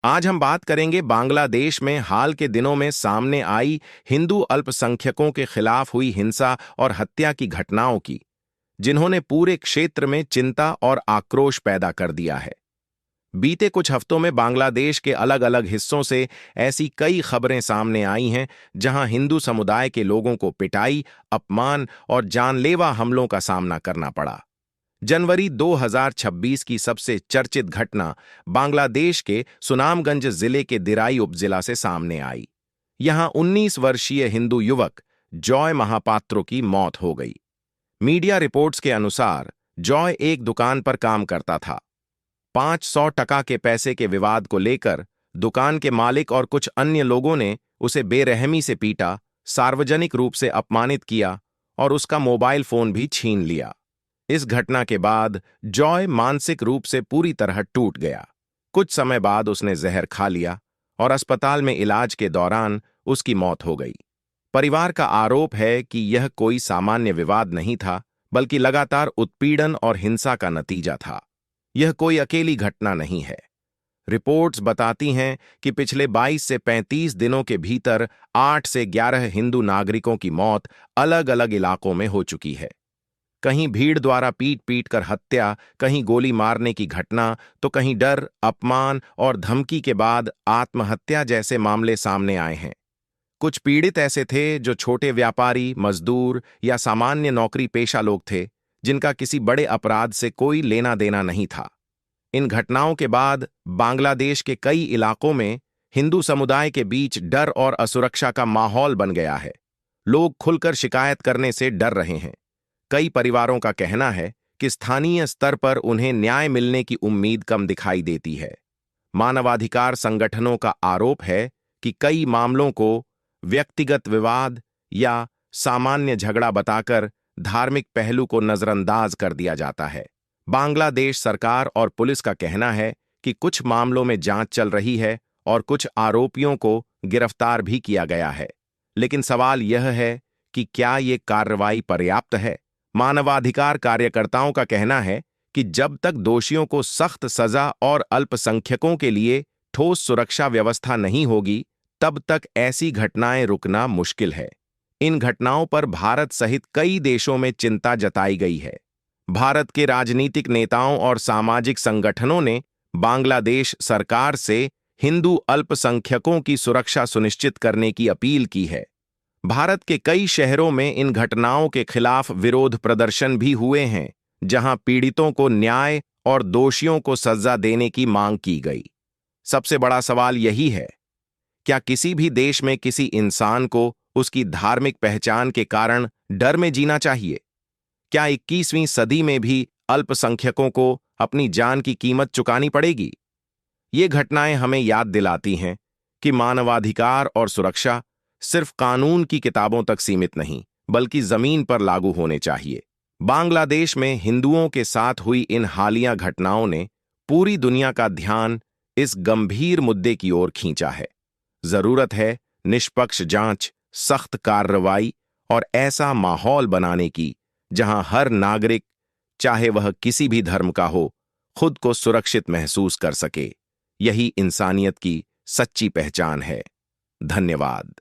आज हम बात करेंगे बांग्लादेश में हाल के दिनों में सामने आई हिंदू अल्पसंख्यकों के खिलाफ हुई हिंसा और हत्या की घटनाओं की, जिन्होंने पूरे क्षेत्र में चिंता और आक्रोश पैदा कर दिया है। बीते कुछ हफ्तों में बांग्लादेश के अलग अलग हिस्सों से ऐसी कई खबरें सामने आई हैं जहां हिंदू समुदाय के लोगों को पिटाई, अपमान और जानलेवा हमलों का सामना करना पड़ा। जनवरी 2026 की सबसे चर्चित घटना बांग्लादेश के सुनामगंज जिले के दिराई उपजिला से सामने आई। यहां 19 वर्षीय हिंदू युवक जॉय महापात्रो की मौत हो गई। मीडिया रिपोर्ट्स के अनुसार जॉय एक दुकान पर काम करता था। 500 टका के पैसे के विवाद को लेकर दुकान के मालिक और कुछ अन्य लोगों ने उसे बेरहमी से पीटा, सार्वजनिक रूप से अपमानित किया और उसका मोबाइल फोन भी छीन लिया। इस घटना के बाद जॉय मानसिक रूप से पूरी तरह टूट गया। कुछ समय बाद उसने जहर खा लिया और अस्पताल में इलाज के दौरान उसकी मौत हो गई। परिवार का आरोप है कि यह कोई सामान्य विवाद नहीं था, बल्कि लगातार उत्पीड़न और हिंसा का नतीजा था। यह कोई अकेली घटना नहीं है। रिपोर्ट्स बताती हैं कि पिछले 22 से 35 दिनों के भीतर 8 से 11 हिंदू नागरिकों की मौत अलग अलग इलाकों में हो चुकी है। कहीं भीड़ द्वारा पीट पीट कर हत्या, कहीं गोली मारने की घटना, तो कहीं डर, अपमान और धमकी के बाद आत्महत्या जैसे मामले सामने आए हैं। कुछ पीड़ित ऐसे थे जो छोटे व्यापारी, मजदूर या सामान्य नौकरी पेशा लोग थे, जिनका किसी बड़े अपराध से कोई लेना देना नहीं था। इन घटनाओं के बाद बांग्लादेश के कई इलाकों में हिंदू समुदाय के बीच डर और असुरक्षा का माहौल बन गया है। लोग खुलकर शिकायत करने से डर रहे हैं। कई परिवारों का कहना है कि स्थानीय स्तर पर उन्हें न्याय मिलने की उम्मीद कम दिखाई देती है। मानवाधिकार संगठनों का आरोप है कि कई मामलों को व्यक्तिगत विवाद या सामान्य झगड़ा बताकर धार्मिक पहलू को नजरअंदाज कर दिया जाता है। बांग्लादेश सरकार और पुलिस का कहना है कि कुछ मामलों में जांच चल रही है और कुछ आरोपियों को गिरफ्तार भी किया गया है। लेकिन सवाल यह है कि क्या ये कार्रवाई पर्याप्त है? मानवाधिकार कार्यकर्ताओं का कहना है कि जब तक दोषियों को सख्त सजा और अल्पसंख्यकों के लिए ठोस सुरक्षा व्यवस्था नहीं होगी, तब तक ऐसी घटनाएं रुकना मुश्किल है। इन घटनाओं पर भारत सहित कई देशों में चिंता जताई गई है। भारत के राजनीतिक नेताओं और सामाजिक संगठनों ने बांग्लादेश सरकार से हिंदू अल्पसंख्यकों की सुरक्षा सुनिश्चित करने की अपील की है। भारत के कई शहरों में इन घटनाओं के खिलाफ विरोध प्रदर्शन भी हुए हैं, जहां पीड़ितों को न्याय और दोषियों को सजा देने की मांग की गई। सबसे बड़ा सवाल यही है, क्या किसी भी देश में किसी इंसान को उसकी धार्मिक पहचान के कारण डर में जीना चाहिए? क्या 21वीं सदी में भी अल्पसंख्यकों को अपनी जान की कीमत चुकानी पड़ेगी? ये घटनाएं हमें याद दिलाती हैं कि मानवाधिकार और सुरक्षा सिर्फ कानून की किताबों तक सीमित नहीं, बल्कि जमीन पर लागू होने चाहिए। बांग्लादेश में हिंदुओं के साथ हुई इन हालिया घटनाओं ने पूरी दुनिया का ध्यान इस गंभीर मुद्दे की ओर खींचा है। जरूरत है निष्पक्ष जांच, सख्त कार्रवाई और ऐसा माहौल बनाने की जहां हर नागरिक, चाहे वह किसी भी धर्म का हो, खुद को सुरक्षित महसूस कर सके। यही इंसानियत की सच्ची पहचान है। धन्यवाद।